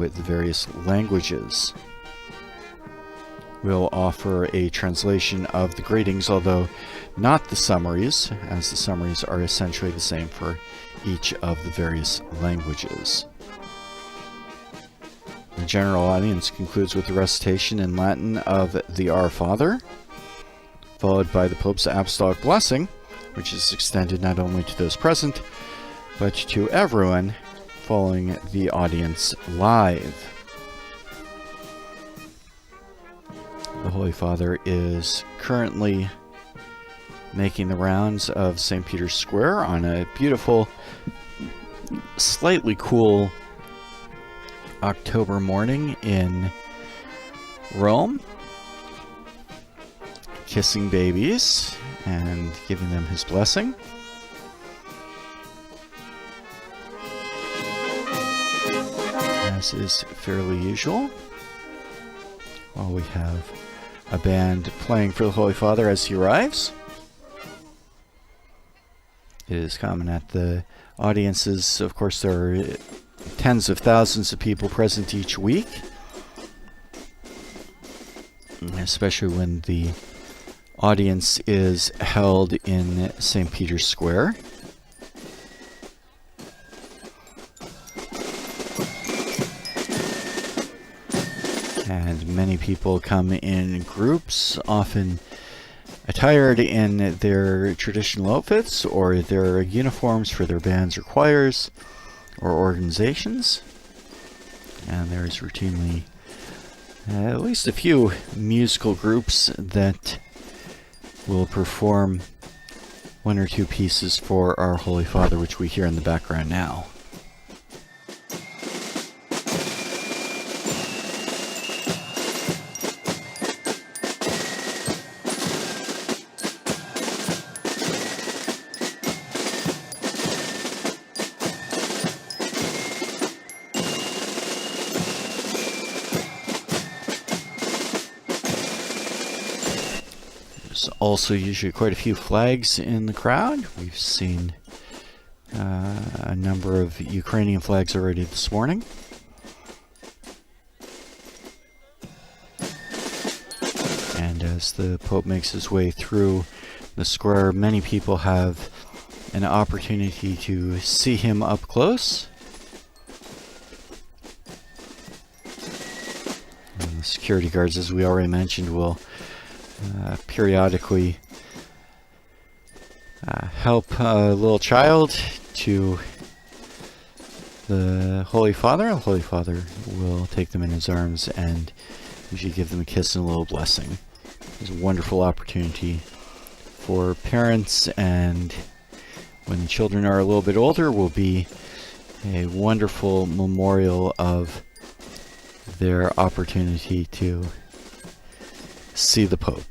with the various languages. We'll offer a translation of the greetings, although not the summaries, as the summaries are essentially the same for each of the various languages. The general audience concludes with the recitation in Latin of the Our Father, followed by the Pope's Apostolic Blessing, which is extended not only to those present, but to everyone following the audience live. The Holy Father is currently making the rounds of St. Peter's Square on a beautiful, slightly cool October morning in Rome, kissing babies and giving them his blessing. As is fairly usual, while we have a band playing for the Holy Father as he arrives. It is common at the audiences, of course, there are tens of thousands of people present each week, especially when the audience is held in St. Peter's Square. And many people come in groups, often attired in their traditional outfits or their uniforms for their bands or choirs or organizations. And there's routinely at least a few musical groups that will perform one or two pieces for our Holy Father, which we hear in the background now. Also usually quite a few flags in the crowd. We've seen a number of Ukrainian flags already this morning. And as the Pope makes his way through the square, many people have an opportunity to see him up close. And the security guards, as we already mentioned, will periodically help a little child to the Holy Father. The Holy Father will take them in his arms and usually give them a kiss and a little blessing. It's a wonderful opportunity for parents, and when the children are a little bit older, will be a wonderful memorial of their opportunity to see the Pope.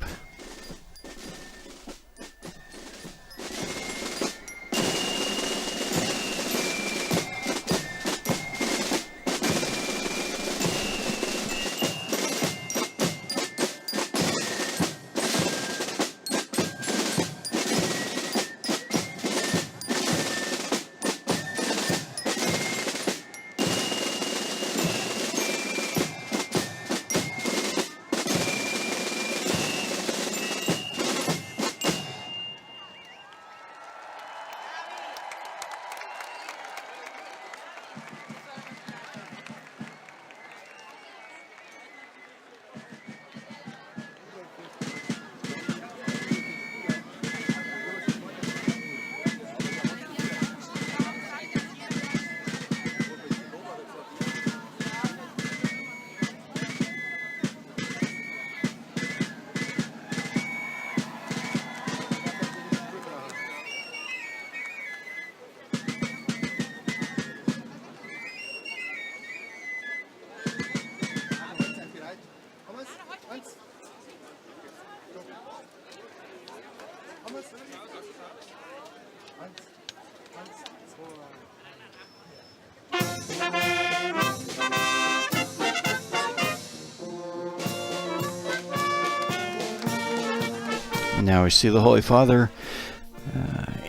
Now we see the Holy Father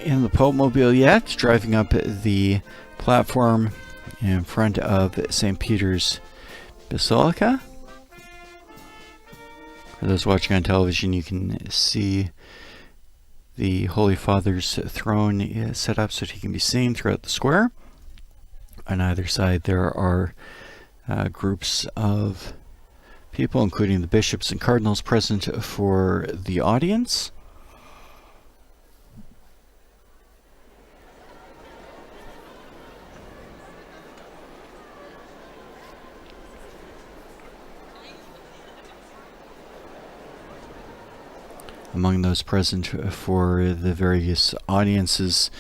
in the Pope Mobile yet, driving up the platform in front of St. Peter's Basilica. For those watching on television, you can see the Holy Father's throne is set up so that he can be seen throughout the square. On either side, there are groups of people, including the bishops and cardinals, present for the audience. Among those present for the various audiences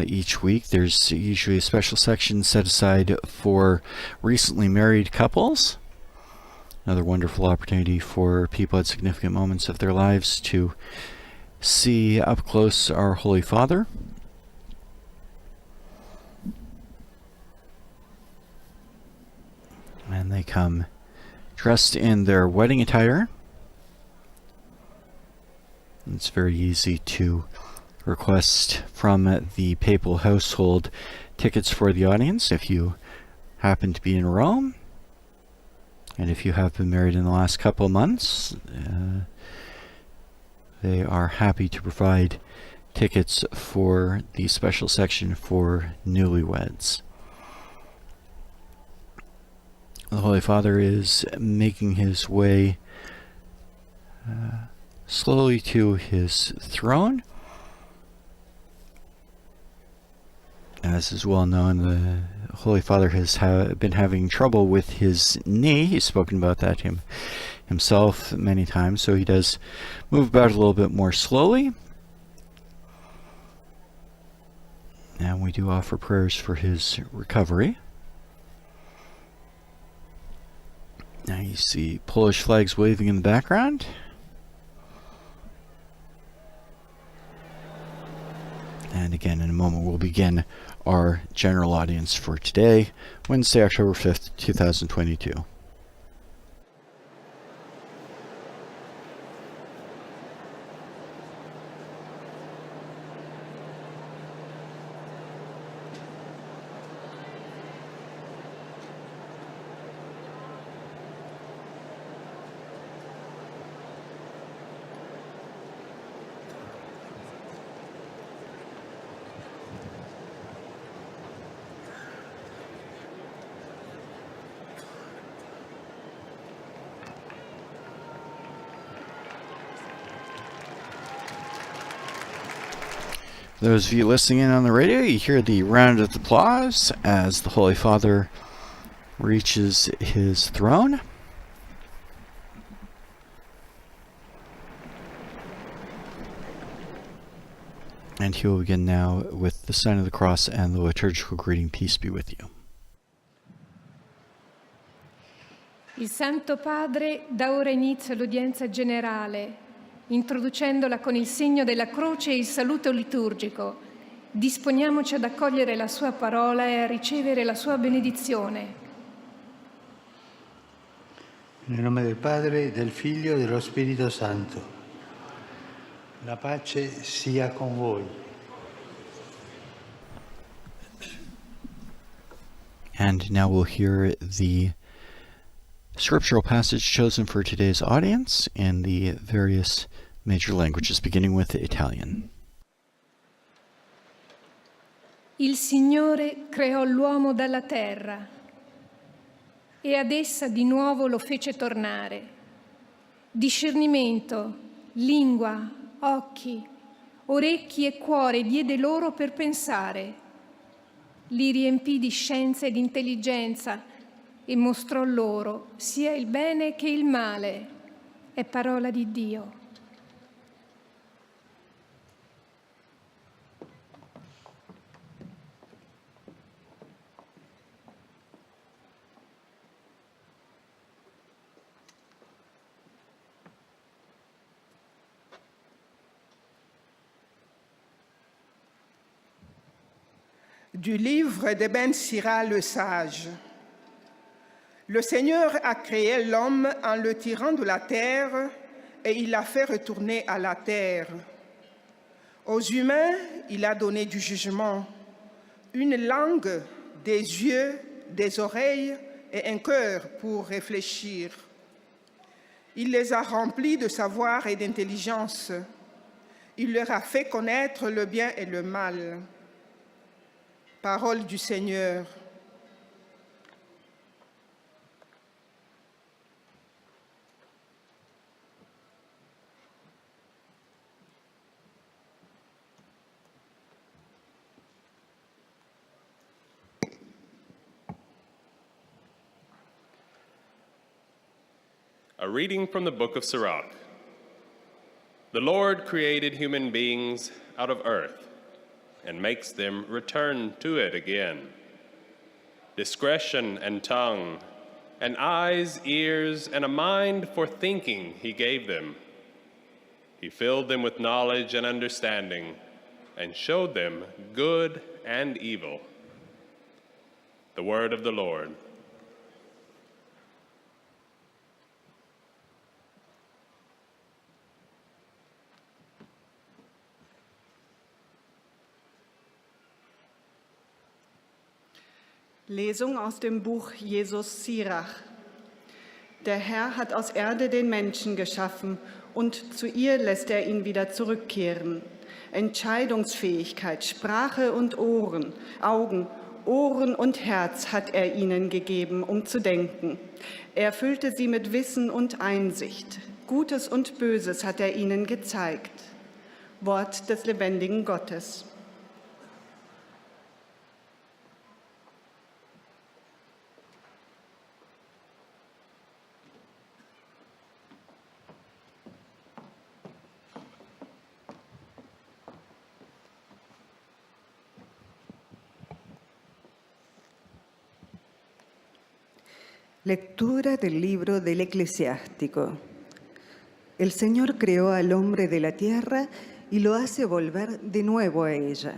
each week, there's usually a special section set aside for recently married couples. Another wonderful opportunity for people at significant moments of their lives to see up close our Holy Father. And they come dressed in their wedding attire. It's very easy to request from the papal household tickets for the audience if you happen to be in Rome. And if you have been married in the last couple of months, they are happy to provide tickets for the special section for newlyweds. The Holy Father is making his way slowly to his throne. As is well known, the Holy Father has been having trouble with his knee. He's spoken about that himself many times, so he does move about a little bit more slowly. And we do offer prayers for his recovery. Now you see Polish flags waving in the background. And again, in a moment, we'll begin our general audience for today, Wednesday, October 5th, 2022. Those of you listening in on the radio, you hear the round of applause as the Holy Father reaches his throne. And he will begin now with the sign of the cross and the liturgical greeting, peace be with you. Il Santo Padre dà ora inizio all'udienza generale, introducendola con il segno della croce e il saluto liturgico. Disponiamoci ad accogliere la sua parola e a ricevere la sua benedizione. Nel nome del Padre, del Figlio e dello Spirito Santo. La pace sia con voi. And now we'll hear the scriptural passage chosen for today's audience in the various major languages, beginning with Italian. Il Signore creò l'uomo dalla terra e ad essa di nuovo lo fece tornare. Discernimento, lingua, occhi, orecchi e cuore diede loro per pensare. Li riempì di scienza e di intelligenza e mostrò loro sia il bene che il male. È parola di Dio. Du livre de Ben Sira le sage. Le Seigneur a créé l'homme en le tirant de la terre et il l'a fait retourner à la terre. Aux humains, il a donné du jugement, une langue, des yeux, des oreilles et un cœur pour réfléchir. Il les a remplis de savoir et d'intelligence. Il leur a fait connaître le bien et le mal. Parole du Seigneur. A reading from the book of Sirach. The Lord created human beings out of earth and makes them return to it again. Discretion and tongue, and eyes, ears, and a mind for thinking he gave them. He filled them with knowledge and understanding and showed them good and evil. The word of the Lord. Lesung aus dem Buch Jesus Sirach. Der Herr hat aus Erde den Menschen geschaffen und zu ihr lässt er ihn wieder zurückkehren. Entscheidungsfähigkeit, Sprache und Augen, Ohren und Herz hat er ihnen gegeben, um zu denken. Er füllte sie mit Wissen und Einsicht. Gutes und Böses hat er ihnen gezeigt. Wort des lebendigen Gottes. Lectura del libro del Eclesiástico. El Señor creó al hombre de la tierra y lo hace volver de nuevo a ella.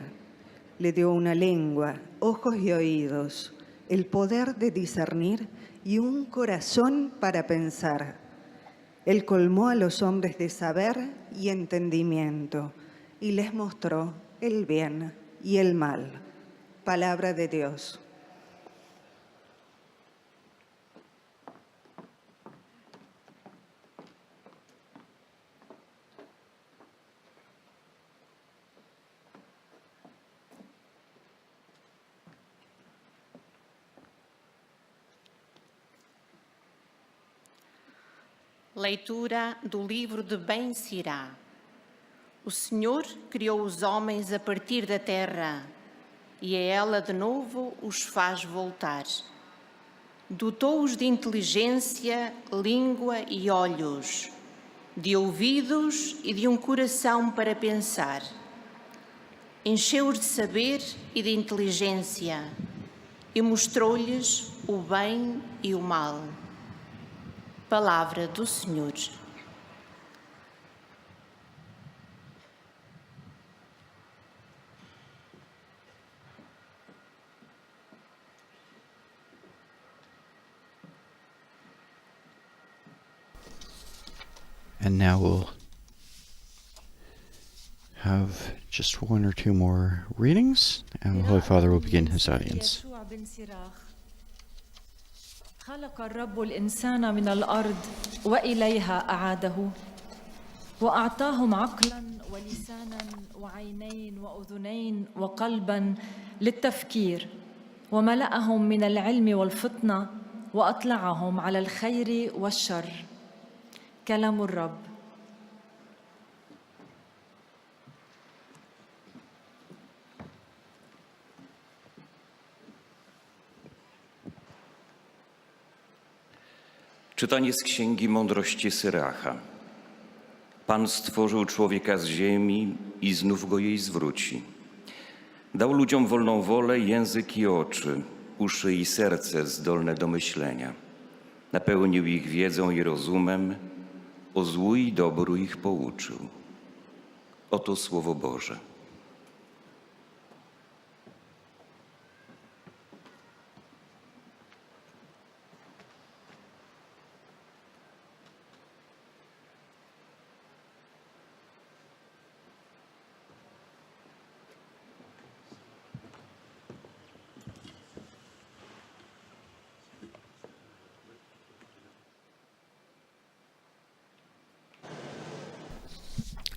Le dio una lengua, ojos y oídos, el poder de discernir y un corazón para pensar. Él colmó a los hombres de saber y entendimiento y les mostró el bien y el mal. Palabra de Dios. Leitura do livro de Ben-Sirá. O Senhor criou os homens a partir da terra e a ela de novo os faz voltar. Dotou-os de inteligência, língua e olhos, de ouvidos e de um coração para pensar. Encheu-os de saber e de inteligência e mostrou-lhes o bem e o mal. Palavra do Senhor. And now we'll have just one or two more readings, and the Holy Father will begin his audience. خلق الرب الإنسان من الأرض وإليها أعاده وأعطاهم عقلاً ولساناً وعينين وأذنين وقلباً للتفكير وملأهم من العلم والفطنة وأطلعهم على الخير والشر. كلام الرب. Czytanie z Księgi Mądrości Syracha. Pan stworzył człowieka z ziemi i znów go jej zwróci. Dał ludziom wolną wolę, język i oczy, uszy i serce zdolne do myślenia. Napełnił ich wiedzą i rozumem, o złu i dobru ich pouczył. Oto Słowo Boże.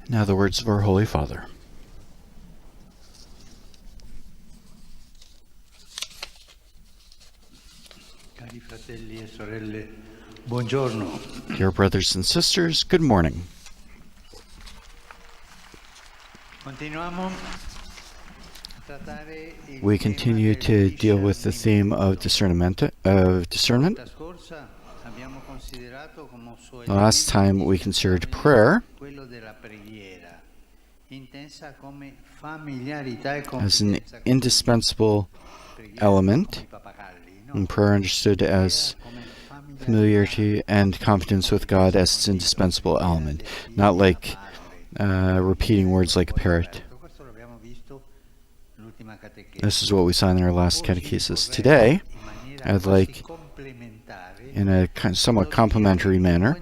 Now the words of our Holy Father. Cari fratelli e sorelle, buongiorno. Dear brothers and sisters, good morning. Continuiamo a trattare il We tema continue del to deal with the theme of discernment. discernment. La scorsa abbiamo considerato come suo Last time we considered prayer quello della preghiera, intesa come familiarità e as an confidenza con indispensable preghiera element, come i pappagalli, no? and prayer understood as familiarity and confidence with God as its indispensable element, not like repeating words like a parrot. Questo l'abbiamo visto l'ultima catechesi. This is what we saw in our last catechesis. Today, I'd like, in a somewhat complementary manner,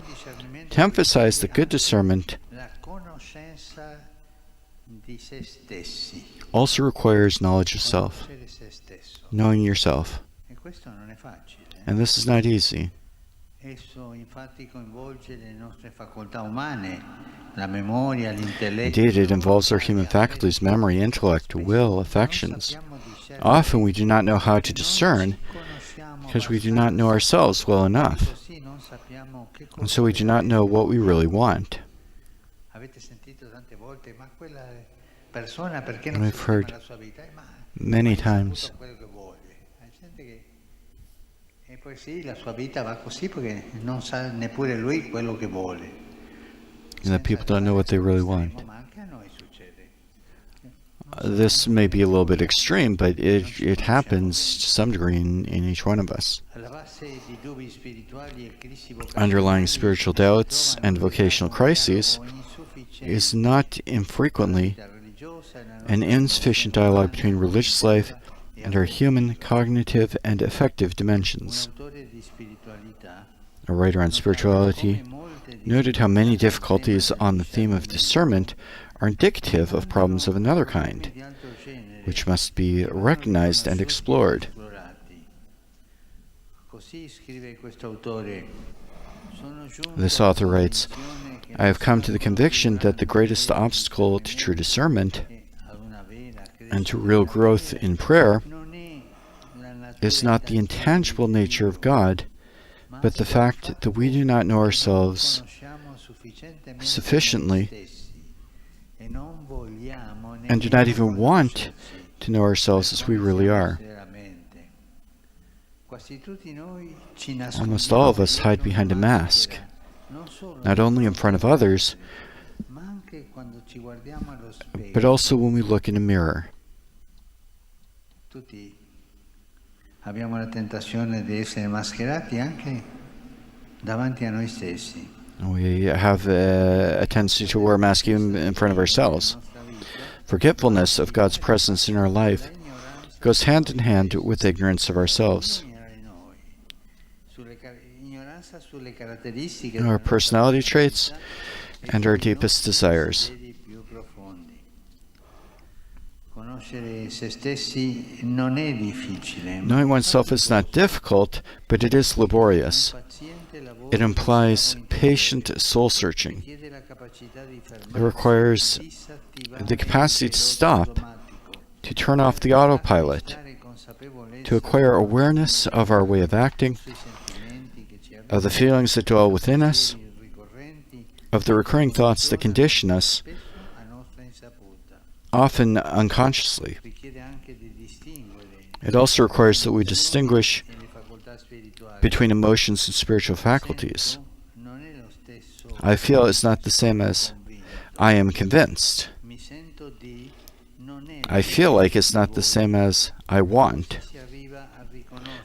to emphasize that good discernment La conoscenza di se stessi, also requires knowledge of self, conoscere se stesso. knowing yourself. E questo non è facile. And this is not easy. Esso infatti coinvolge le nostre facoltà umane, la memoria, l'intelletto. Indeed, it involves our human faculties, memory, intellect, will, affections. Often we do not know how to discern because we do not know ourselves well enough, and so we do not know what we really want. Avete sentito tante volte, ma quella persona perché And non we've si heard la sua vita? Ma many times tutto quello che vuole. Hai gente che e poi sì, la sua vita va così perché non sa neppure lui quello che vuole. that people don't know what they really want. Ma anche a noi succede. This may be a little bit extreme, but it happens to some degree in each one of us. Alla base di dubbi spirituali e crisi Underlying spiritual doubts and vocational crises is not infrequently an insufficient dialogue between religious life and our human, cognitive, and affective dimensions. A writer on spirituality noted how many difficulties on the theme of discernment are indicative of problems of another kind, which must be recognized and explored. This author writes, I have come to the conviction that the greatest obstacle to true discernment and to real growth in prayer is not the intangible nature of God, but the fact that we do not know ourselves sufficiently and do not even want to know ourselves as we really are. Almost all of us hide behind a mask, not only in front of others, but also when we look in a mirror. Tutti abbiamo la tentazione di essere mascherati anche davanti a noi stessi. We have a tendency to wear a mask even in front of ourselves. Forgetfulness of God's presence in our life goes hand in hand with ignorance of ourselves. Our personality traits and our deepest desires. Knowing oneself is not difficult, but it is laborious. It implies patient soul-searching. It requires the capacity to stop, to turn off the autopilot, to acquire awareness of our way of acting, of the feelings that dwell within us, of the recurring thoughts that condition us, often unconsciously. It also requires that we distinguish between emotions and spiritual faculties. I feel is not the same as I am convinced. I feel like it's not the same as I want.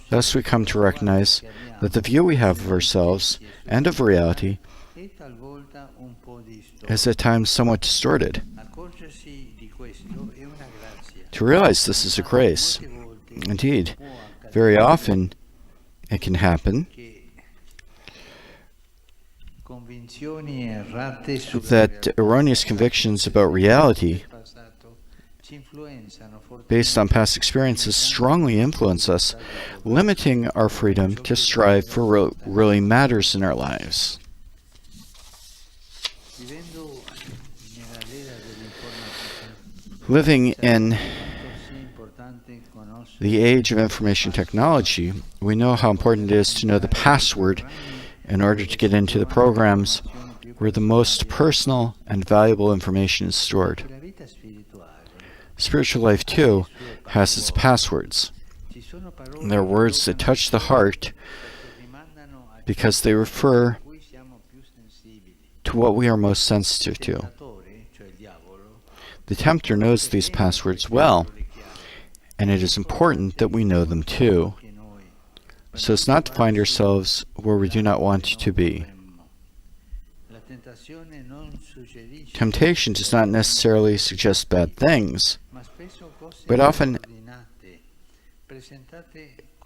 Thus we come to recognize that the view we have of ourselves and of reality is at times somewhat distorted. To realize this is a grace. Indeed, very often it can happen that erroneous convictions about reality based on past experiences strongly influence us, limiting our freedom to strive for what really matters in our lives. Living in the age of information technology, we know how important it is to know the password in order to get into the programs where the most personal and valuable information is stored. Spiritual life, too, has its passwords. They're words that touch the heart because they refer to what we are most sensitive to. The tempter knows these passwords well, and it is important that we know them too, so as not to find ourselves where we do not want to be. Temptation does not necessarily suggest bad things, but often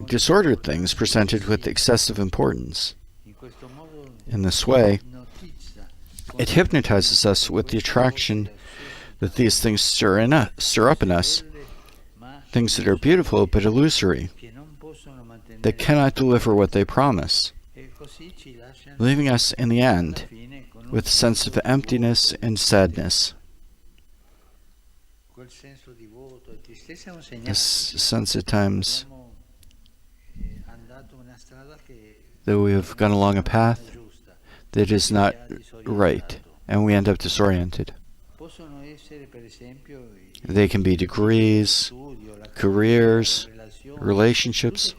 disordered things presented with excessive importance. In this way, it hypnotizes us with the attraction that these things stir up in us, things that are beautiful but illusory, that cannot deliver what they promise, leaving us in the end with a sense of emptiness and sadness. This sense at times that we have gone along a path that is not right, and we end up disoriented. They can be degrees, careers, relationships,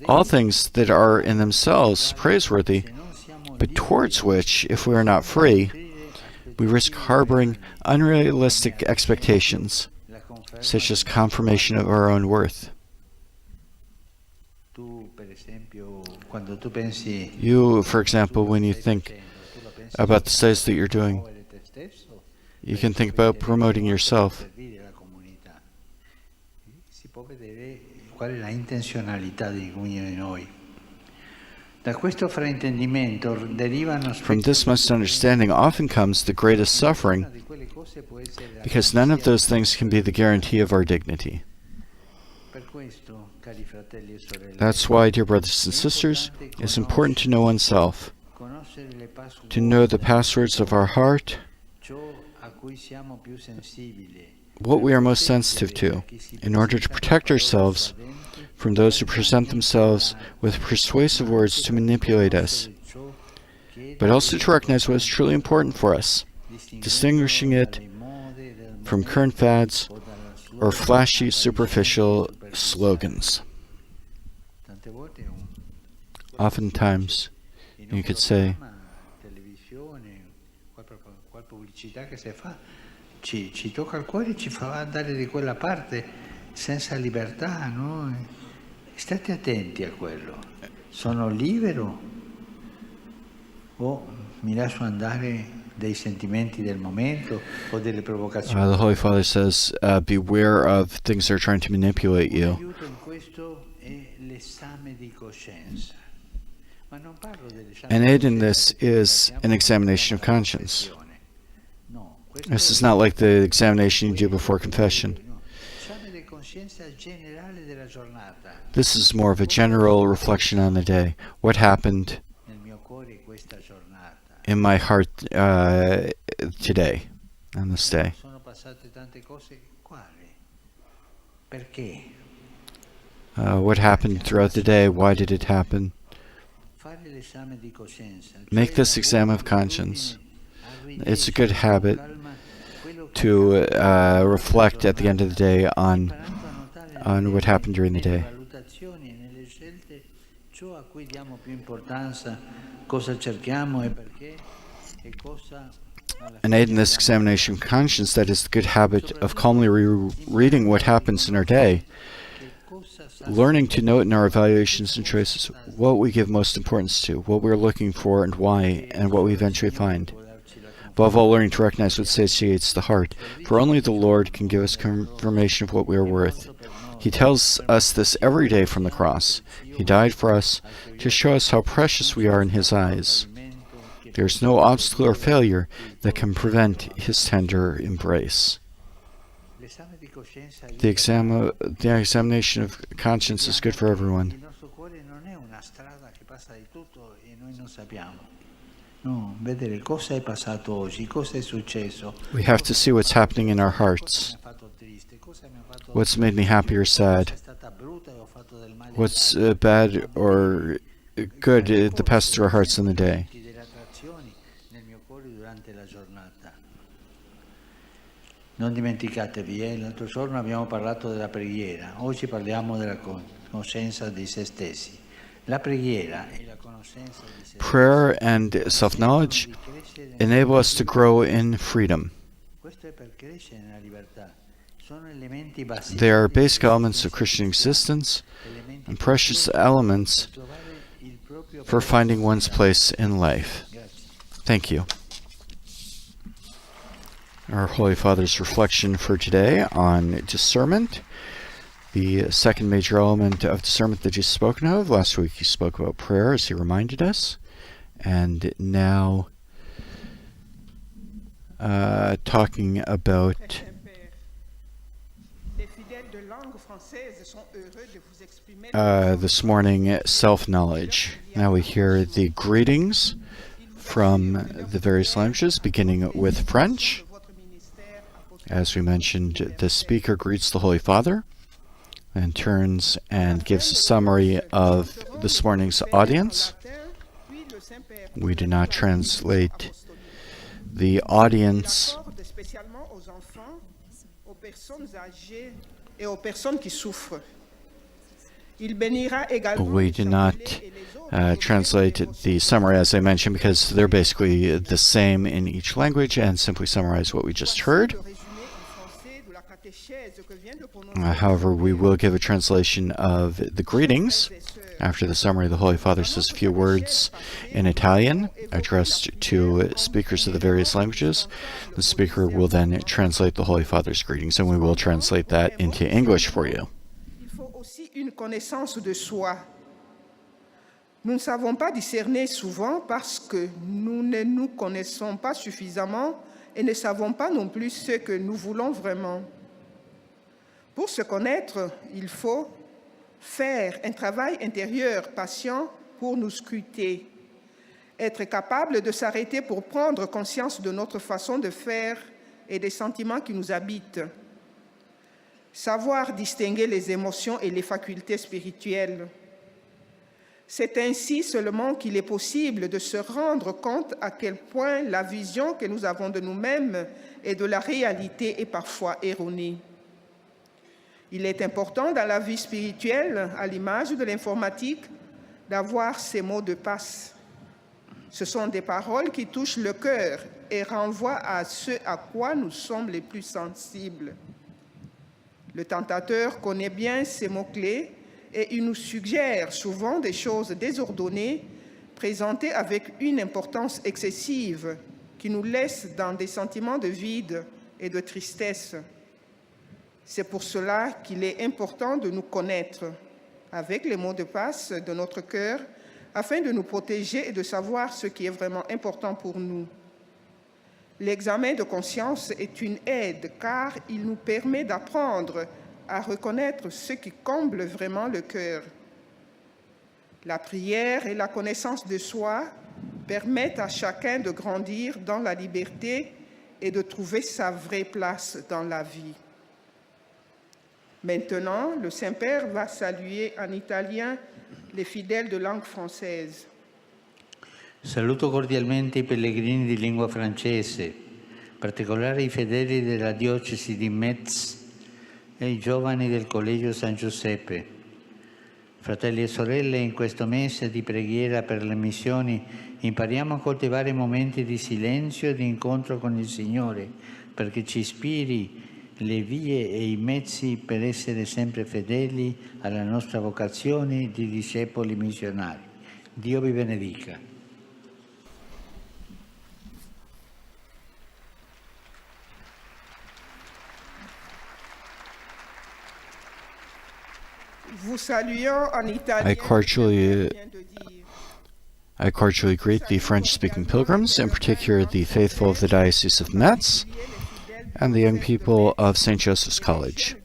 all things that are in themselves praiseworthy, but towards which, if we are not free, we risk harboring unrealistic expectations, such as confirmation of our own worth. You, for example, when you think about the studies that you're doing, you can think about promoting yourself. From this misunderstanding often comes the greatest suffering, because none of those things can be the guarantee of our dignity. That's why, dear brothers and sisters, it's important to know oneself, to know the passwords of our heart, what we are most sensitive to, in order to protect ourselves from those who present themselves with persuasive words to manipulate us, but also to recognize what is truly important for us, distinguishing it from current fads or flashy, superficial slogans. Oftentimes, you could say, ci tocca il cuore e ci fa andare di quella parte senza libertà, no? State attenti a quello. Sono libero o mi lascio andare dei sentimenti del momento o delle provocazioni? The Holy Father says, beware of things that are trying to manipulate you. L'aiuto in questo è l'esame di coscienza. Ma non parlo dell'esame An aid in this is an examination of conscience. This is not like the examination you do before confession. This is more of a general reflection on the day. What happened in my heart today, on this day? What happened throughout the day? Why did it happen? Make this exam of conscience. It's a good habit to reflect at the end of the day on what happened during the day. An aid in this examination of conscience, that is the good habit of calmly reading what happens in our day, learning to note in our evaluations and choices what we give most importance to, what we're looking for and why, and what we eventually find. Above all, learning to recognize what satiates the heart, for only the Lord can give us confirmation of what we are worth. He tells us this every day from the cross. He died for us to show us how precious we are in His eyes. There is no obstacle or failure that can prevent His tender embrace. The examination of conscience is good for everyone. No, vedere cosa è passato oggi, cosa è successo. We have to see what's happening in our hearts. What's made me happy or sad? What's bad or good that passed through our hearts in the day? Non dimenticatevi, l'altro giorno abbiamo parlato della preghiera, oggi parliamo della conoscenza di se stessi. La preghiera e la conoscenza di se stessi. Prayer and self-knowledge enable us to grow in freedom. Questo è per crescere nella libertà. Sono elementi basici. They are basic elements of Christian existence and precious elements for finding one's place in life. Thank you. Our Holy Father's reflection for today on discernment, the second major element of discernment that Jesus spoken of. Last week he spoke about prayer, as he reminded us, and now talking about this morning self-knowledge. Now we hear the greetings from the various languages, beginning with French. As we mentioned, the speaker greets the Holy Father and turns and gives a summary of this morning's audience. We do not translate the audience. We do not translate the summary, as I mentioned, because they're basically the same in each language, and simply summarize what we just heard. However, we will give a translation of the greetings. After the summary, the Holy Father says a few words in Italian addressed to speakers of the various languages. The speaker will then translate the Holy Father's greetings, and we will translate that into English for you. Une connaissance de soi. Nous ne savons pas discerner souvent parce que nous ne nous connaissons pas suffisamment et ne savons pas non plus ce que nous voulons vraiment. Pour se connaître, il faut faire un travail intérieur patient pour nous scruter, être capable de s'arrêter pour prendre conscience de notre façon de faire et des sentiments qui nous habitent. Savoir distinguer les émotions et les facultés spirituelles. C'est ainsi seulement qu'il est possible de se rendre compte à quel point la vision que nous avons de nous-mêmes et de la réalité est parfois erronée. Il est important dans la vie spirituelle, à l'image de l'informatique, d'avoir ces mots de passe. Ce sont des paroles qui touchent le cœur et renvoient à ce à quoi nous sommes les plus sensibles. Le tentateur connaît bien ces mots-clés et il nous suggère souvent des choses désordonnées, présentées avec une importance excessive, qui nous laissent dans des sentiments de vide et de tristesse. C'est pour cela qu'il est important de nous connaître avec les mots de passe de notre cœur, afin de nous protéger et de savoir ce qui est vraiment important pour nous. L'examen de conscience est une aide car il nous permet d'apprendre à reconnaître ce qui comble vraiment le cœur. La prière et la connaissance de soi permettent à chacun de grandir dans la liberté et de trouver sa vraie place dans la vie. Maintenant, le Saint-Père va saluer en italien les fidèles de langue française. Saluto cordialmente i pellegrini di lingua francese, in particolare i fedeli della diocesi di Metz e i giovani del Collegio San Giuseppe. Fratelli e sorelle, in questo mese di preghiera per le missioni impariamo a coltivare momenti di silenzio e di incontro con il Signore, perché ci ispiri le vie e i mezzi per essere sempre fedeli alla nostra vocazione di discepoli missionari. Dio vi benedica. I cordially greet the French-speaking pilgrims, in particular the faithful of the Diocese of Metz and the young people of St. Joseph's College.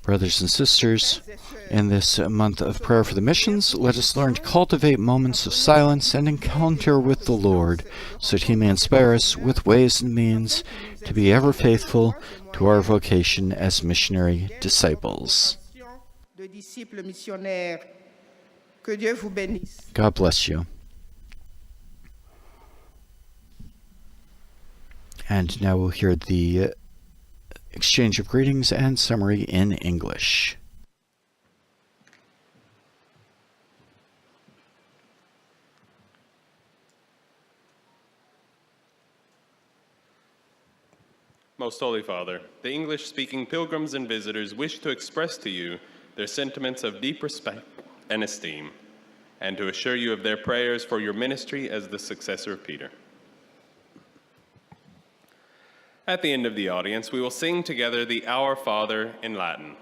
Brothers and sisters, In this month of prayer for the missions, let us learn to cultivate moments of silence and encounter with the Lord, so that He may inspire us with ways and means to be ever faithful to our vocation as missionary disciples. De disciples missionnaires. Que Dieu vous bénisse. God bless you. And now we'll hear the exchange of greetings and summary in English. Most Holy Father, the English-speaking pilgrims and visitors wish to express to you their sentiments of deep respect and esteem, and to assure you of their prayers for your ministry as the successor of Peter. At the end of the audience, we will sing together the Our Father in Latin.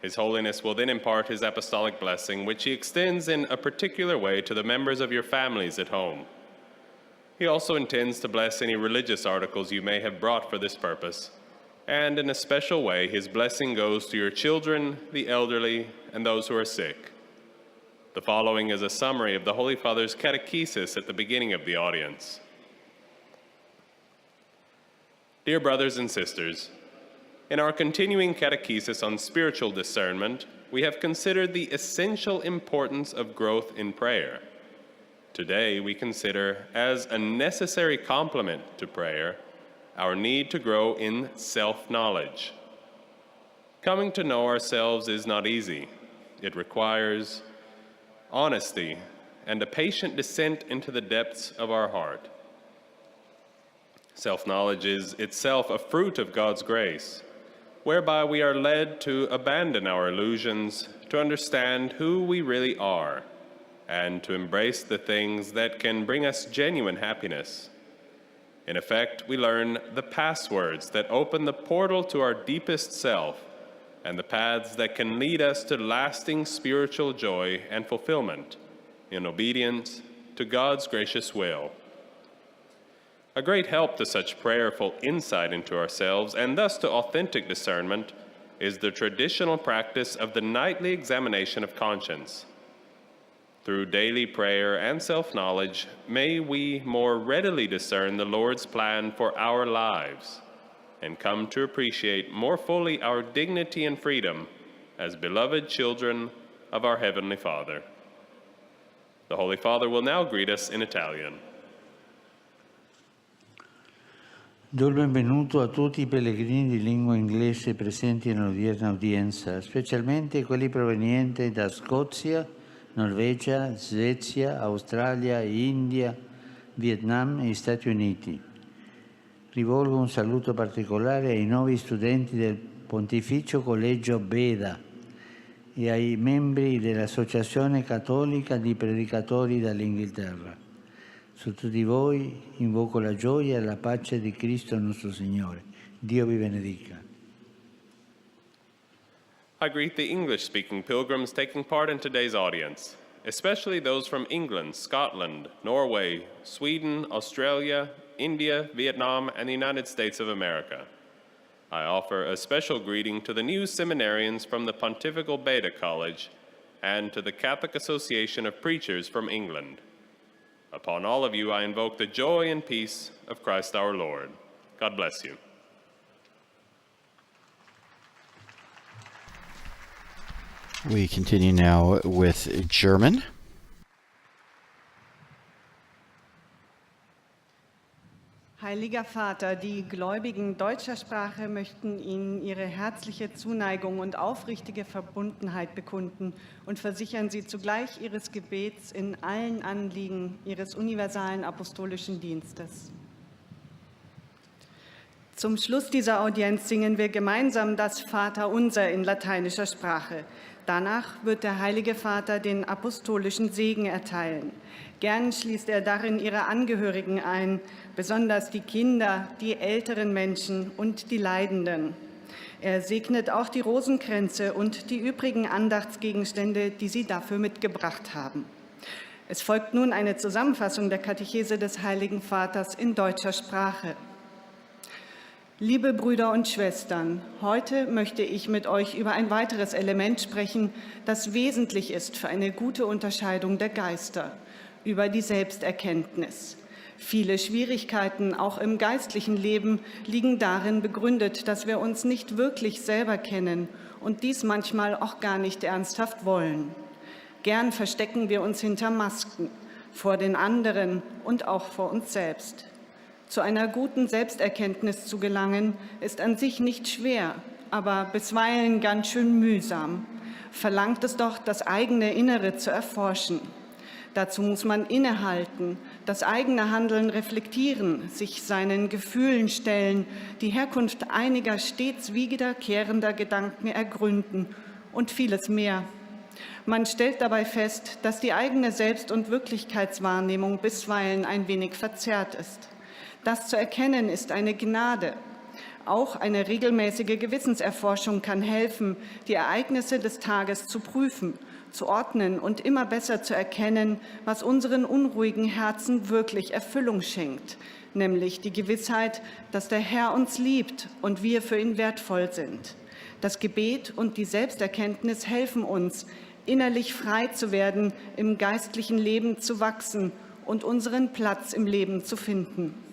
His Holiness will then impart his apostolic blessing, which he extends in a particular way to the members of your families at home. He also intends to bless any religious articles you may have brought for this purpose, and in a special way, his blessing goes to your children, the elderly, and those who are sick. The following is a summary of the Holy Father's Catechesis at the beginning of the audience. Dear brothers and sisters, in our continuing catechesis on spiritual discernment, we have considered the essential importance of growth in prayer. Today, we consider, as a necessary complement to prayer, our need to grow in self-knowledge. Coming to know ourselves is not easy. It requires honesty and a patient descent into the depths of our heart. Self-knowledge is itself a fruit of God's grace, whereby we are led to abandon our illusions, to understand who we really are, and to embrace the things that can bring us genuine happiness. In effect, we learn the passwords that open the portal to our deepest self and the paths that can lead us to lasting spiritual joy and fulfillment in obedience to God's gracious will. A great help to such prayerful insight into ourselves and thus to authentic discernment is the traditional practice of the nightly examination of conscience. Through daily prayer and self-knowledge, may we more readily discern the Lord's plan for our lives and come to appreciate more fully our dignity and freedom as beloved children of our Heavenly Father. The Holy Father will now greet us in Italian. Do il benvenuto a tutti i pellegrini di lingua inglese presenti nell'odierna udienza, specialmente quelli provenienti da Scozia, Norvegia, Svezia, Australia, India, Vietnam e Stati Uniti. Rivolgo un saluto particolare ai nuovi studenti del Pontificio Collegio Beda e ai membri dell'Associazione Cattolica di Predicatori dall'Inghilterra. Su tutti voi invoco la gioia e la pace di Cristo nostro Signore. Dio vi benedica. I greet the English-speaking pilgrims taking part in today's audience, especially those from England, Scotland, Norway, Sweden, Australia, India, Vietnam, and the United States of America. I offer a special greeting to the new seminarians from the Pontifical Beta College and to the Catholic Association of Preachers from England. Upon all of you, I invoke the joy and peace of Christ our Lord. God bless you. We continue now with German. Heiliger Vater, die Gläubigen deutscher Sprache möchten Ihnen ihre herzliche Zuneigung und aufrichtige Verbundenheit bekunden und versichern Sie zugleich Ihres Gebets in allen Anliegen Ihres universalen apostolischen Dienstes. Zum Schluss dieser Audienz singen wir gemeinsam das Vaterunser in lateinischer Sprache. Danach wird der Heilige Vater den apostolischen Segen erteilen. Gern schließt er darin ihre Angehörigen ein, besonders die Kinder, die älteren Menschen und die Leidenden. Er segnet auch die Rosenkränze und die übrigen Andachtsgegenstände, die sie dafür mitgebracht haben. Es folgt nun eine Zusammenfassung der Katechese des Heiligen Vaters in deutscher Sprache. Liebe Brüder und Schwestern, heute möchte ich mit euch über ein weiteres Element sprechen, das wesentlich ist für eine gute Unterscheidung der Geister, über die Selbsterkenntnis. Viele Schwierigkeiten, auch im geistlichen Leben, liegen darin begründet, dass wir uns nicht wirklich selber kennen und dies manchmal auch gar nicht ernsthaft wollen. Gern verstecken wir uns hinter Masken, vor den anderen und auch vor uns selbst. Zu einer guten Selbsterkenntnis zu gelangen, ist an sich nicht schwer, aber bisweilen ganz schön mühsam. Verlangt es doch, das eigene Innere zu erforschen. Dazu muss man innehalten, das eigene Handeln reflektieren, sich seinen Gefühlen stellen, die Herkunft einiger stets wiederkehrender Gedanken ergründen und vieles mehr. Man stellt dabei fest, dass die eigene Selbst- und Wirklichkeitswahrnehmung bisweilen ein wenig verzerrt ist. Das zu erkennen ist eine Gnade. Auch eine regelmäßige Gewissenserforschung kann helfen, die Ereignisse des Tages zu prüfen, zu ordnen und immer besser zu erkennen, was unseren unruhigen Herzen wirklich Erfüllung schenkt, nämlich die Gewissheit, dass der Herr uns liebt und wir für ihn wertvoll sind. Das Gebet und die Selbsterkenntnis helfen uns, innerlich frei zu werden, im geistlichen Leben zu wachsen und unseren Platz im Leben zu finden.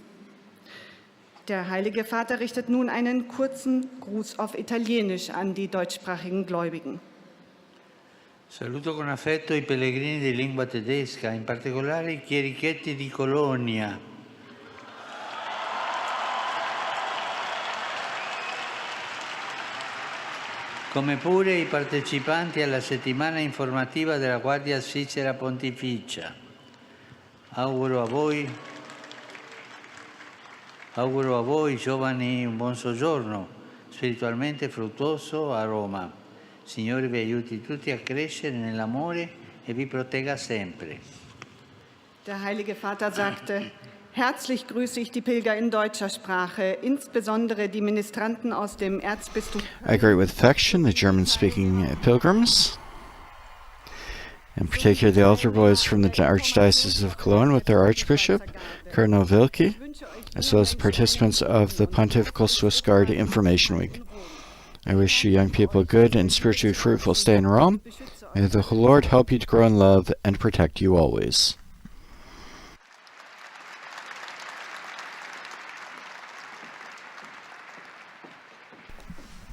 Der Heilige Vater richtet nun einen kurzen Gruß auf Italienisch an die deutschsprachigen Gläubigen. Saluto con affetto i pellegrini di lingua tedesca, in particolare i chierichetti di Colonia. Come pure i partecipanti alla settimana informativa della Guardia Svizzera Pontificia. Auguro a voi giovani un buon soggiorno spiritualmente fruttuoso a Roma. Signore vi aiuti tutti a crescere nell'amore e vi protegga sempre. Der Heilige Vater sagte: Herzlich grüße ich die Pilger in deutscher Sprache, insbesondere die Ministranten aus dem Erzbistum. I greet with affection the German-speaking pilgrims, in particular the altar boys from the Archdiocese of Cologne with their Archbishop, Cardinal Wilke, as well as the participants of the Pontifical Swiss Guard Information Week. I wish you young people a good and spiritually fruitful stay in Rome. May the Lord help you to grow in love and protect you always.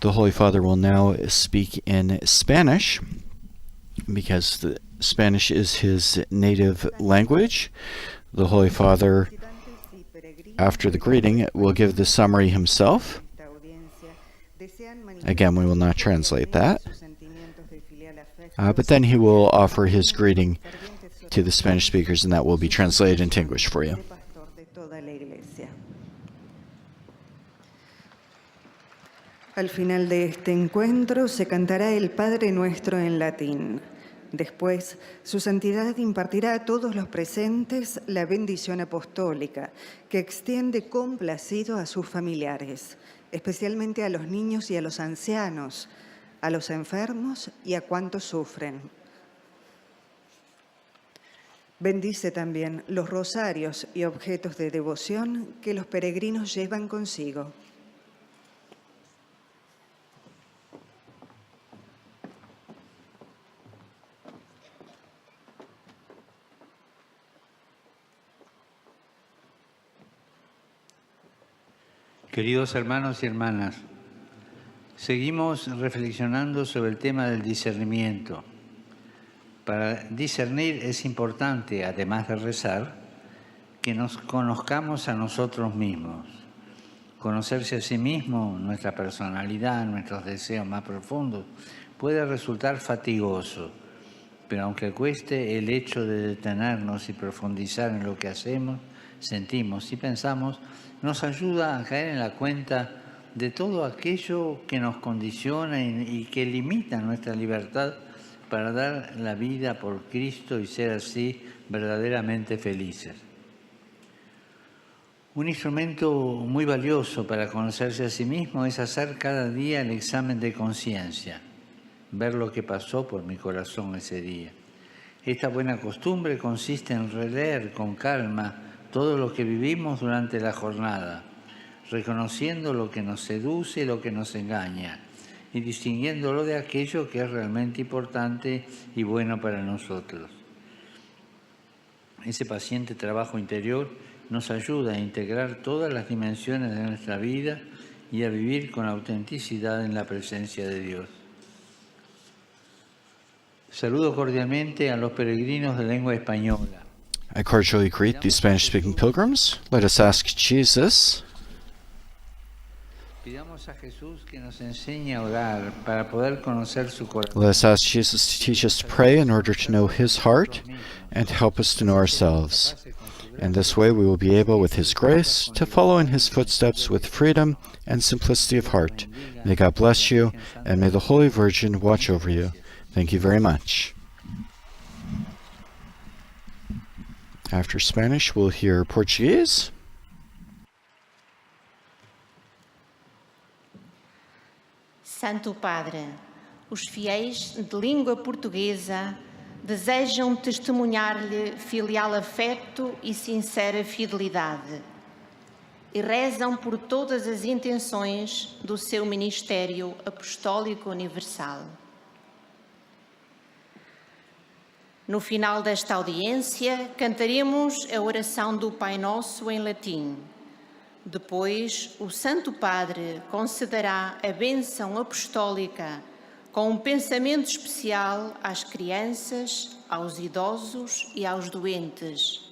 The Holy Father will now speak in Spanish, because the Spanish is his native language. The Holy Father, after the greeting, will give the summary himself. Again, we will not translate that. But then he will offer his greeting to the Spanish speakers, and that will be translated into English for you. Al final de este encuentro se cantará el Padre Nuestro en latín. Después, su santidad impartirá a todos los presentes la bendición apostólica, que extiende complacido a sus familiares, especialmente a los niños y a los ancianos, a los enfermos y a cuantos sufren. Bendice también los rosarios y objetos de devoción que los peregrinos llevan consigo. Queridos hermanos y hermanas, seguimos reflexionando sobre el tema del discernimiento. Para discernir es importante, además de rezar, que nos conozcamos a nosotros mismos. Conocerse a sí mismo, nuestra personalidad, nuestros deseos más profundos, puede resultar fatigoso, pero aunque cueste, el hecho de detenernos y profundizar en lo que hacemos, sentimos y pensamos, nos ayuda a caer en la cuenta de todo aquello que nos condiciona y que limita nuestra libertad para dar la vida por Cristo y ser así verdaderamente felices. Un instrumento muy valioso para conocerse a sí mismo es hacer cada día el examen de conciencia, ver lo que pasó por mi corazón ese día. Esta buena costumbre consiste en releer con calma todo lo que vivimos durante la jornada, reconociendo lo que nos seduce y lo que nos engaña, y distinguiéndolo de aquello que es realmente importante y bueno para nosotros. Ese paciente trabajo interior nos ayuda a integrar todas las dimensiones de nuestra vida y a vivir con autenticidad en la presencia de Dios. Saludo cordialmente a los peregrinos de lengua española. I cordially greet the Spanish-speaking pilgrims. Let us ask Jesus. Pidamos a Jesús que nos enseñe a orar para poder conocer su corazón. Let us ask Jesus to teach us to pray in order to know his heart and to help us to know ourselves. In this way we will be able, with his grace, to follow in his footsteps with freedom and simplicity of heart. May God bless you, and may the Holy Virgin watch over you. Thank you very much. After Spanish, we'll hear Portuguese. Santo Padre, os fiéis de língua portuguesa desejam testemunhar-lhe filial afeto e sincera fidelidade e rezam por todas as intenções do seu ministério apostólico universal. No final desta audiência, cantaremos a oração do Pai Nosso em latim. Depois, o Santo Padre concederá a bênção apostólica com um pensamento especial às crianças, aos idosos e aos doentes.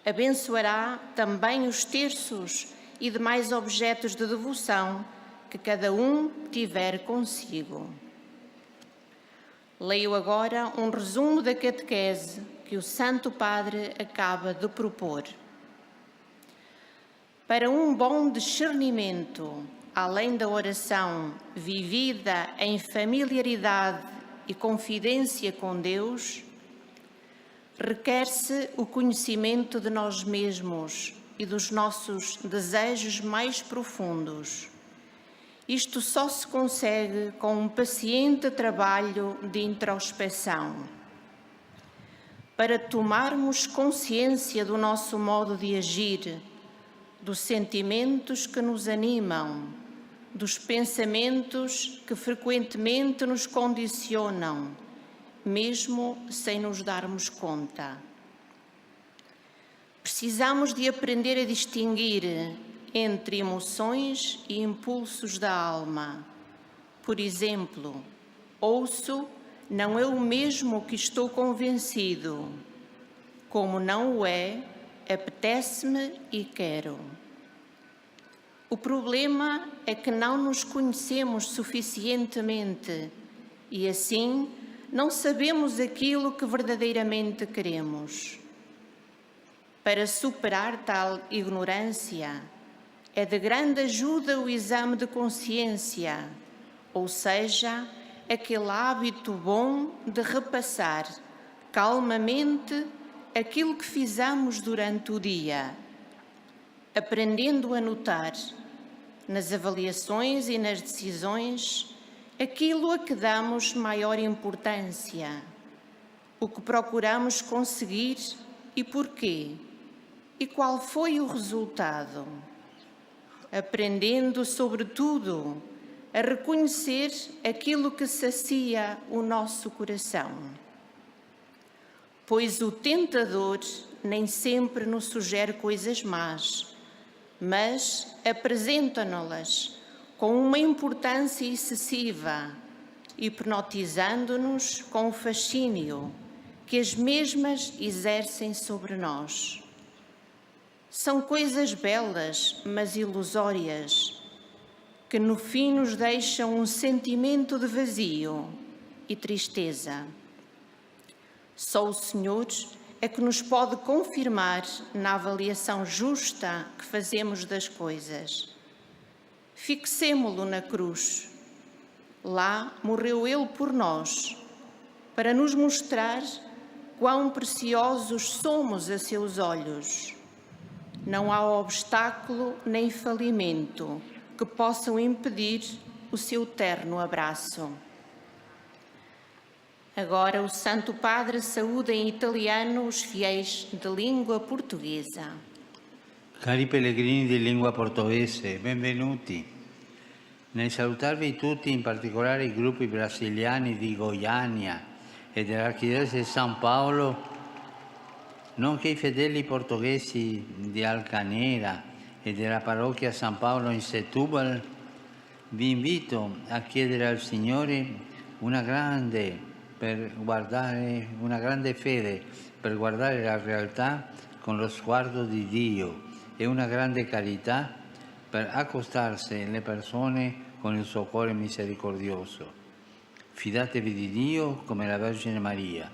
Abençoará também os terços e demais objetos de devoção que cada um tiver consigo. Leio agora um resumo da catequese que o Santo Padre acaba de propor. Para um bom discernimento, além da oração vivida em familiaridade e confidência com Deus, requer-se o conhecimento de nós mesmos e dos nossos desejos mais profundos. Isto só se consegue com um paciente trabalho de introspeção. Para tomarmos consciência do nosso modo de agir, dos sentimentos que nos animam, dos pensamentos que frequentemente nos condicionam, mesmo sem nos darmos conta. Precisamos de aprender a distinguir entre emoções e impulsos da alma. Por exemplo, ouço não é o mesmo que estou convencido. Como não o é, apetece-me e quero. O problema é que não nos conhecemos suficientemente e, assim, não sabemos aquilo que verdadeiramente queremos. Para superar tal ignorância, é de grande ajuda o exame de consciência, ou seja, aquele hábito bom de repassar calmamente aquilo que fizemos durante o dia, aprendendo a notar, nas avaliações e nas decisões, aquilo a que damos maior importância, o que procuramos conseguir e porquê, e qual foi o resultado. Aprendendo, sobretudo, a reconhecer aquilo que sacia o nosso coração. Pois o tentador nem sempre nos sugere coisas más, mas apresenta-nos-las com uma importância excessiva, hipnotizando-nos com o fascínio que as mesmas exercem sobre nós. São coisas belas, mas ilusórias, que no fim nos deixam um sentimento de vazio e tristeza. Só o Senhor é que nos pode confirmar na avaliação justa que fazemos das coisas. Fixemo-lo na cruz. Lá morreu Ele por nós, para nos mostrar quão preciosos somos a seus olhos. Não há obstáculo nem falimento que possam impedir o seu terno abraço. Agora o Santo Padre saúda em italiano os fiéis de língua portuguesa. Cari pellegrini di lingua portoghese, benvenuti. Nel salutarvi tutti, in particolare i gruppi brasiliani di Goiânia e dell'Archidiocesi di San Paolo, nonché i fedeli portoghesi di Alcanera e della parrocchia San Paolo in Setúbal, vi invito a chiedere al Signore una grande fede per guardare la realtà con lo sguardo di Dio e una grande carità per accostarsi alle persone con il suo cuore misericordioso. Fidatevi di Dio come la Vergine Maria.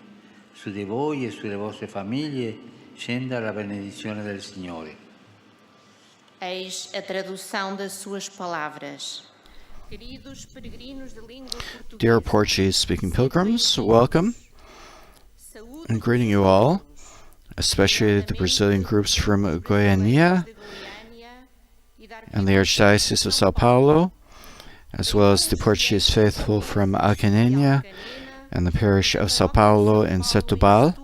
Su di voi e sulle vostre famiglie scenda la benedizione del Signore. Eis a tradução das suas palavras. Queridos peregrinos de língua portuguesa. Dear Portuguese-speaking pilgrims, welcome and greeting you all, especially the Brazilian groups from Goiânia and the Archdiocese of Sao Paulo, as well as the Portuguese faithful from Alcanena and the parish of Sao Paulo in Setúbal.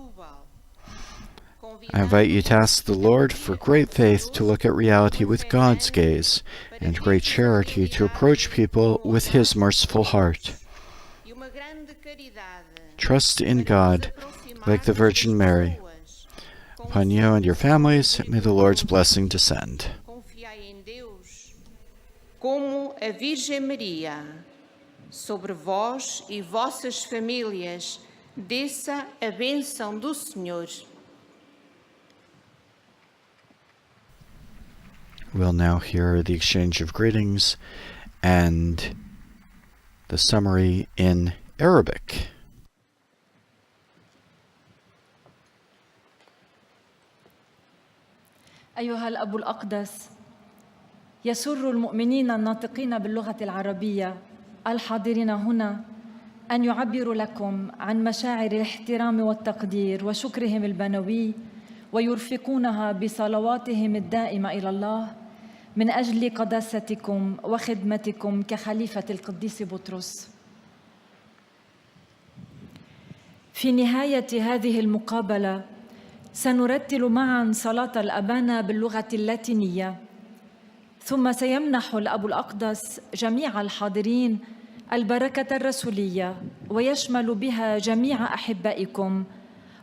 I invite you to ask the Lord for great faith to look at reality with God's gaze, and great charity to approach people with His merciful heart. Trust in God, like the Virgin Mary. Upon you and your families, may the Lord's blessing descend. Confiai em Deus, como a Virgem Maria, sobre vós e vossas famílias, desça a bênção do Senhor. We'll now hear the exchange of greetings and the summary in Arabic. أيها الأب الأقدس، يسر المؤمنين الناطقين باللغة العربية الحاضرين هنا أن يعبروا لكم عن مشاعر الاحترام والتقدير وشكرهم البنوي، ويرفقونها بصلواتهم الدائمة إلى الله من أجل قداستكم وخدمتكم كخليفة القديس بطرس. في نهاية هذه المقابلة سنرتل معاً صلاة الأبانا باللغة اللاتينية، ثم سيمنح الأب الأقدس جميع الحاضرين البركة الرسولية، ويشمل بها جميع أحبائكم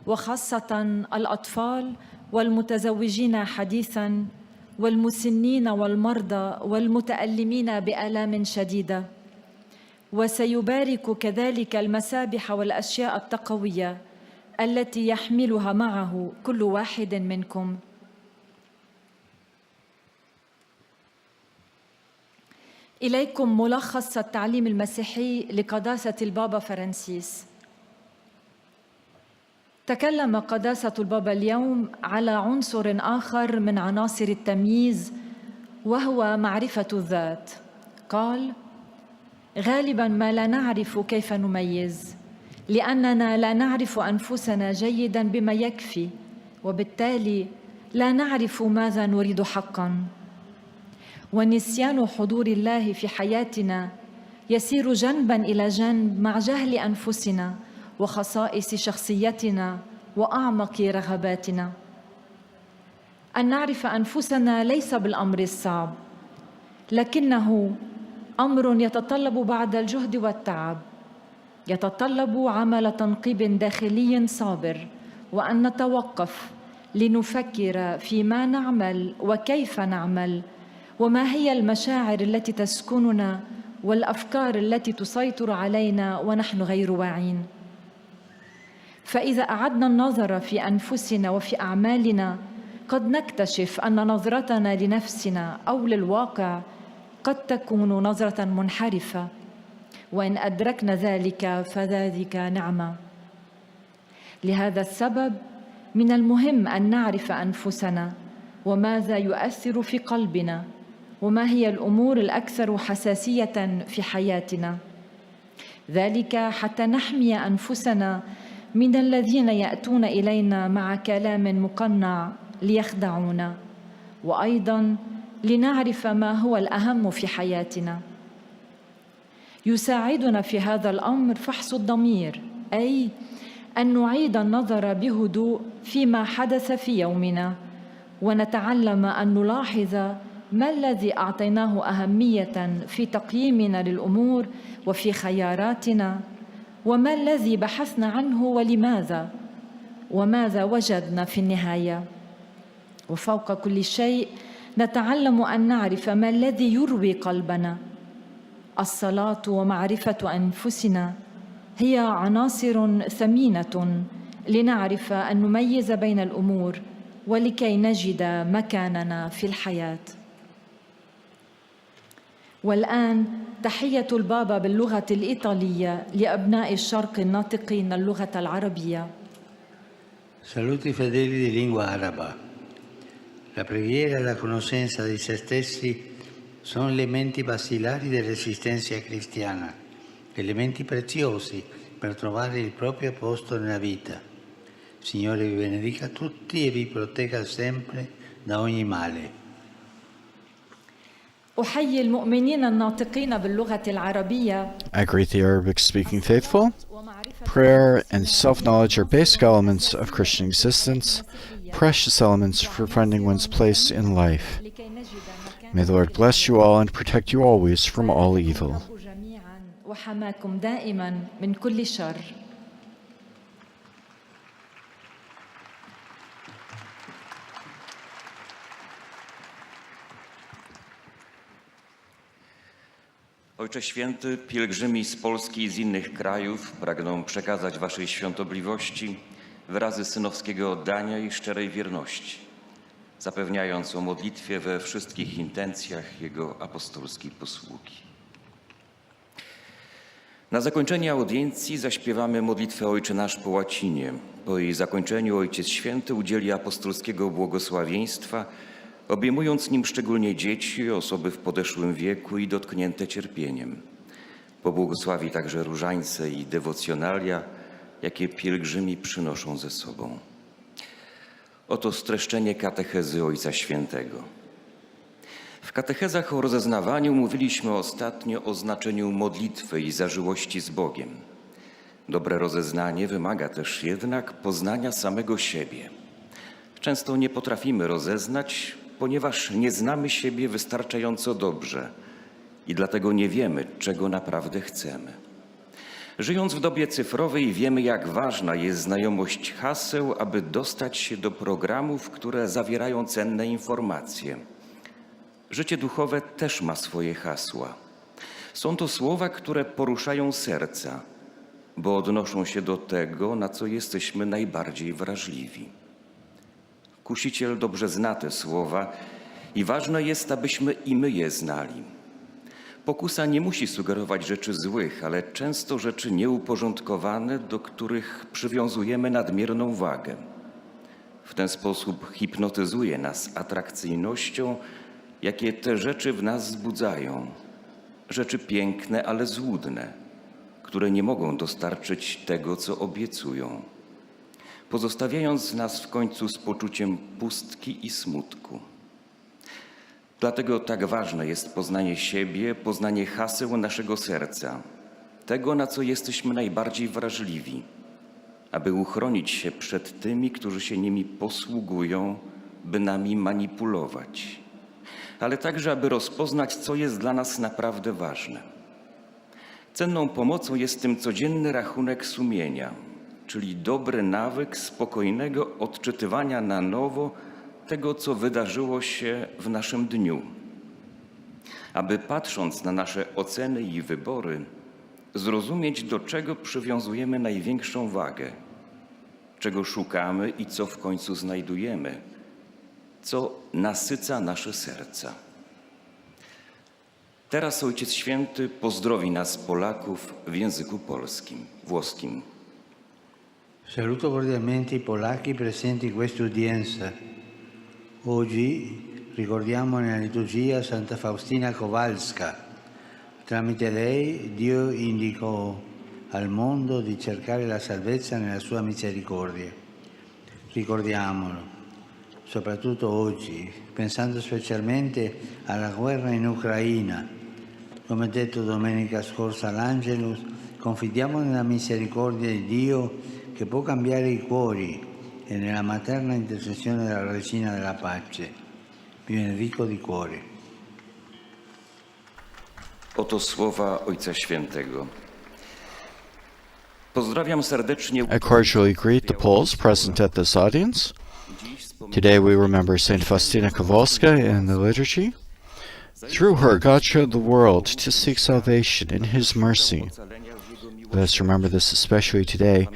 وخاصة الأطفال والمتزوجين حديثاً والمسنين والمرضى والمتألمين بآلام شديدة. وسيبارك كذلك المسابح والأشياء التقوية التي يحملها معه كل واحد منكم. إليكم ملخص التعليم المسيحي لقداسة البابا فرانسيس. تكلم قداسة البابا اليوم على عنصر آخر من عناصر التمييز، وهو معرفة الذات. قال: غالباً ما لا نعرف كيف نميز، لأننا لا نعرف أنفسنا جيداً بما يكفي، وبالتالي لا نعرف ماذا نريد حقاً. ونسيان حضور الله في حياتنا يسير جنباً إلى جنب مع جهل أنفسنا وخصائص شخصيتنا وأعمق رغباتنا. أن نعرف أنفسنا ليس بالأمر الصعب، لكنه أمر يتطلب بعد الجهد والتعب، يتطلب عمل تنقيب داخلي صابر، وأن نتوقف لنفكر فيما نعمل وكيف نعمل، وما هي المشاعر التي تسكننا والأفكار التي تسيطر علينا ونحن غير واعين. فإذا أعدنا النظر في أنفسنا وفي أعمالنا، قد نكتشف أن نظرتنا لنفسنا أو للواقع قد تكون نظرة منحرفة، وإن أدركنا ذلك فذلك نعمة. لهذا السبب من المهم أن نعرف أنفسنا وماذا يؤثر في قلبنا، وما هي الأمور الأكثر حساسية في حياتنا، ذلك حتى نحمي أنفسنا من الذين يأتون إلينا مع كلام مقنع ليخدعونا، وأيضاً لنعرف ما هو الأهم في حياتنا. يساعدنا في هذا الأمر فحص الضمير، أي أن نعيد النظر بهدوء فيما حدث في يومنا، ونتعلم أن نلاحظ ما الذي أعطيناه أهمية في تقييمنا للأمور وفي خياراتنا، وما الذي بحثنا عنه ولماذا، وماذا وجدنا في النهاية. وفوق كل شيء نتعلم أن نعرف ما الذي يروي قلبنا. الصلاة ومعرفة أنفسنا هي عناصر ثمينة لنعرف أن نميز بين الأمور ولكي نجد مكاننا في الحياة. والآن تحية البابا باللغة الإيطالية لأبناء الشرق الناطقين اللغة العربية. Saluti fedeli di lingua araba. La preghiera e la conoscenza di se stessi sono elementi basilari dell'esistenza cristiana, elementi preziosi per trovare il proprio posto nella vita. Signore vi benedica tutti e vi protegga sempre da ogni male. أحيي المؤمنين الناطقين باللغة العربية. I greet the Arabic-speaking faithful. Prayer and self-knowledge are basic elements of Christian existence, precious elements for finding one's place in life. May the Lord bless you all and protect you always from all evil. وحماكم دائما من كل شر. Ojcze Święty, pielgrzymi z Polski i z innych krajów pragną przekazać Waszej świątobliwości wyrazy synowskiego oddania i szczerej wierności, zapewniając o modlitwie we wszystkich intencjach Jego apostolskiej posługi. Na zakończenie audiencji zaśpiewamy modlitwę Ojcze Nasz po łacinie. Po jej zakończeniu Ojciec Święty udzieli apostolskiego błogosławieństwa, obejmując nim szczególnie dzieci, osoby w podeszłym wieku i dotknięte cierpieniem. Pobłogosławi także różańce i dewocjonalia, jakie pielgrzymi przynoszą ze sobą. Oto streszczenie katechezy Ojca Świętego. W katechezach o rozeznawaniu mówiliśmy ostatnio o znaczeniu modlitwy i zażyłości z Bogiem. Dobre rozeznanie wymaga też jednak poznania samego siebie. Często nie potrafimy rozeznać, ponieważ nie znamy siebie wystarczająco dobrze i dlatego nie wiemy, czego naprawdę chcemy. Żyjąc w dobie cyfrowej, wiemy, jak ważna jest znajomość haseł, aby dostać się do programów, które zawierają cenne informacje. Życie duchowe też ma swoje hasła. Są to słowa, które poruszają serca, bo odnoszą się do tego, na co jesteśmy najbardziej wrażliwi. Kusiciel dobrze zna te słowa i ważne jest, abyśmy i my je znali. Pokusa nie musi sugerować rzeczy złych, ale często rzeczy nieuporządkowane, do których przywiązujemy nadmierną wagę. W ten sposób hipnotyzuje nas atrakcyjnością, jakie te rzeczy w nas wzbudzają. Rzeczy piękne, ale złudne, które nie mogą dostarczyć tego, co obiecują, pozostawiając nas w końcu z poczuciem pustki i smutku. Dlatego tak ważne jest poznanie siebie, poznanie haseł naszego serca, tego, na co jesteśmy najbardziej wrażliwi, aby uchronić się przed tymi, którzy się nimi posługują, by nami manipulować, ale także, aby rozpoznać, co jest dla nas naprawdę ważne. Cenną pomocą jest tym codzienny rachunek sumienia, czyli dobry nawyk spokojnego odczytywania na nowo tego, co wydarzyło się w naszym dniu. Aby patrząc na nasze oceny i wybory, zrozumieć, do czego przywiązujemy największą wagę, czego szukamy i co w końcu znajdujemy, co nasyca nasze serca. Teraz Ojciec Święty pozdrowi nas, Polaków, w języku włoskim. Saluto cordialmente i polacchi presenti in questa udienza. Oggi ricordiamo nella liturgia Santa Faustina Kowalska. Tramite lei Dio indicò al mondo di cercare la salvezza nella sua misericordia. Ricordiamolo, soprattutto oggi, pensando specialmente alla guerra in Ucraina. Come detto domenica scorsa all'Angelus, confidiamo nella misericordia di Dio che può cambiare i cuori e nella materna intercessione della Regina della Pace, vi benedico di cuore. Oto słowa Ojca Świętego. Pozdrawiam serdecznie. I cordially greet the Poles present at this audience. Today we remember Saint Faustina Kowalska in the liturgy. Through her, God showed the world to seek salvation in His mercy. Let us remember this especially today,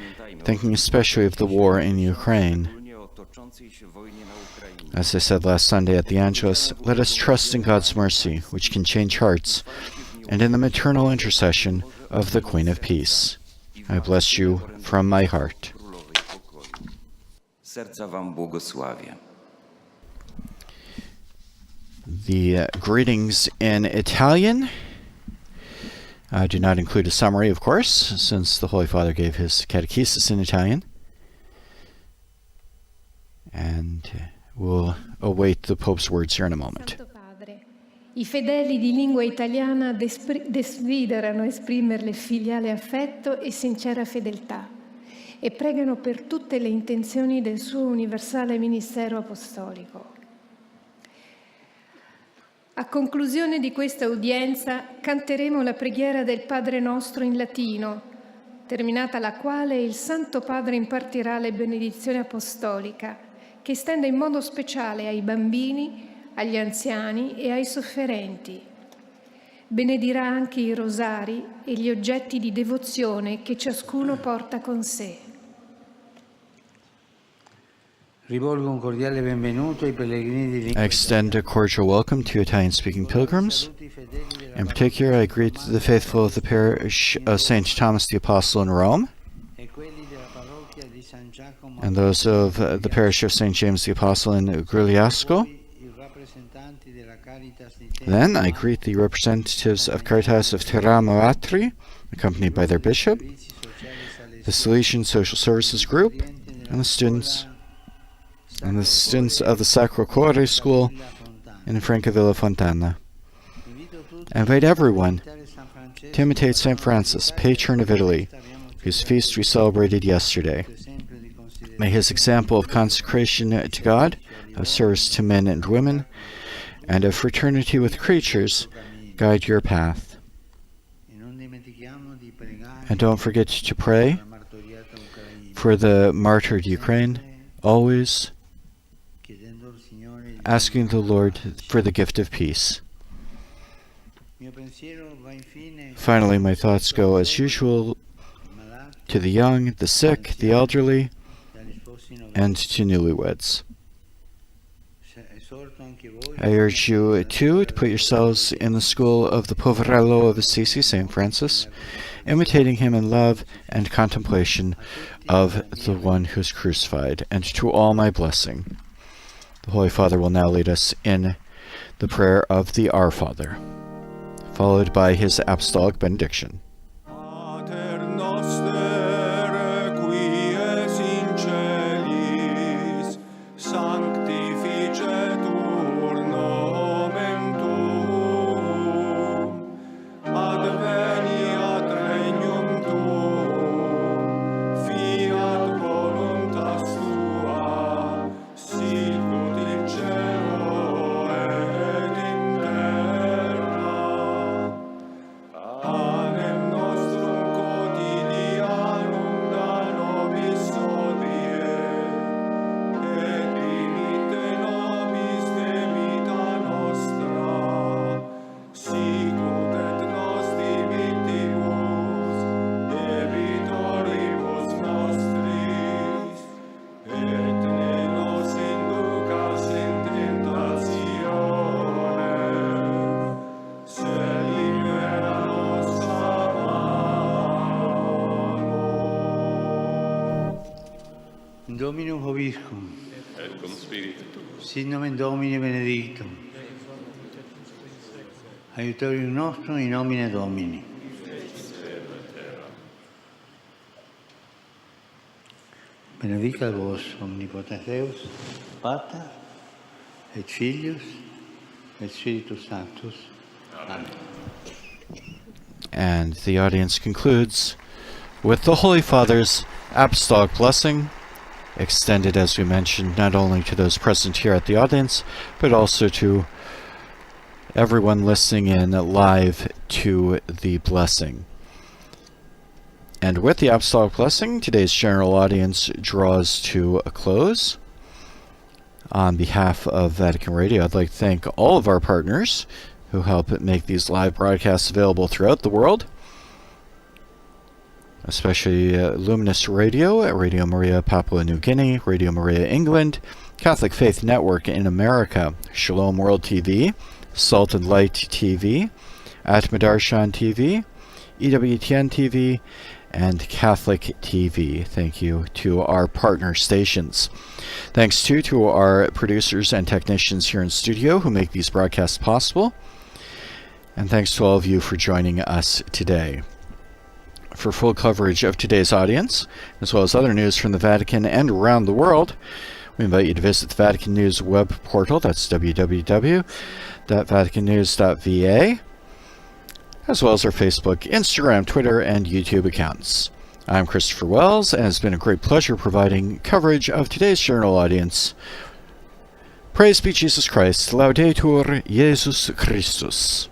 thinking especially of the war in Ukraine. As I said last Sunday at the Angelus, let us trust in God's mercy, which can change hearts, and in the maternal intercession of the Queen of Peace. I bless you from my heart. Serca wam błogosławię. The greetings in Italian do not include a summary, of course, since the Holy Father gave his Catechesis in Italian. And we'll await the Pope's words here in a moment. Santo Padre, i fedeli di lingua italiana desiderano esprimerle filiale affetto e sincera fedeltà e pregano per tutte le intenzioni del suo universale ministero apostolico. A conclusione di questa udienza canteremo la preghiera del Padre nostro in latino, terminata la quale il Santo Padre impartirà le benedizioni apostolica, che estende in modo speciale ai bambini, agli anziani e ai sofferenti. Benedirà anche i rosari e gli oggetti di devozione che ciascuno porta con sé. Rivolgo un cordiale benvenuto ai pellegrini di I lingua extend a cordial welcome to Italian-speaking pilgrims. In particular, I greet the faithful of the parish of St. Thomas the Apostle in Rome, e quelli della parrocchia di San Giacomo and those of the parish of St. James the Apostle in Grugliasco. i rappresentanti della Caritas di Then I greet the representatives of Caritas of Teramo Atri, accompanied by their bishop, the Salesian Social Services Group, and the students of the Sacro Cuore School in Francavilla Fontana. I invite everyone to imitate St. Francis, patron of Italy, whose feast we celebrated yesterday. May his example of consecration to God, of service to men and women, and of fraternity with creatures guide your path. And don't forget to pray for the martyred Ukraine, always asking the Lord for the gift of peace. Finally, my thoughts go, as usual, to the young, the sick, the elderly, and to newlyweds. I urge you, too, to put yourselves in the school of the Poverello of Assisi, St. Francis, imitating him in love and contemplation of the one who is crucified, and to all my blessing. The Holy Father will now lead us in the prayer of the Our Father, followed by his apostolic benediction. Pater noster, qui es in celis, sanctificetur nomen tuum, adveniat regnum tuum, fiat voluntas tua, sicut in cielo et in terra. Panem nostrum quotidianum da nobis hodie, et dimitte nobis debita nostra, sicut et nos dimittibus debitoribus nostris, et ne nos inducas in tentatione, sed libera nos a malo. Dominum Vobiscum, Et cum spiritu. sit nomen Domini benedictum, aiutorium nostrum in nomine Domini. Benedicat vos omnipotens Deus, Pater, et Filius, et Spiritus Sanctus. Amen. And the audience concludes with the Holy Father's apostolic blessing. extended, as we mentioned, not only to those present here at the audience, but also to everyone listening in live to the blessing. And with the Apostolic Blessing, today's general audience draws to a close. On behalf of Vatican Radio, I'd like to thank all of our partners who help make these live broadcasts available throughout the world, especially Luminous Radio, Radio Maria Papua New Guinea, Radio Maria England, Catholic Faith Network in America, Shalom World TV, Salt and Light TV, Atmadarshan TV, EWTN TV, and Catholic TV. Thank you to our partner stations. Thanks too to our producers and technicians here in studio who make these broadcasts possible. And thanks to all of you for joining us today. For full coverage of today's audience, as well as other news from the Vatican and around the world, we invite you to visit the Vatican News web portal. That's www.vaticannews.va. as well as our Facebook, Instagram, Twitter, and YouTube accounts. I'm Christopher Wells, and it's been a great pleasure providing coverage of today's journal audience. Praise be Jesus Christ. Laudetur Jesus Christus.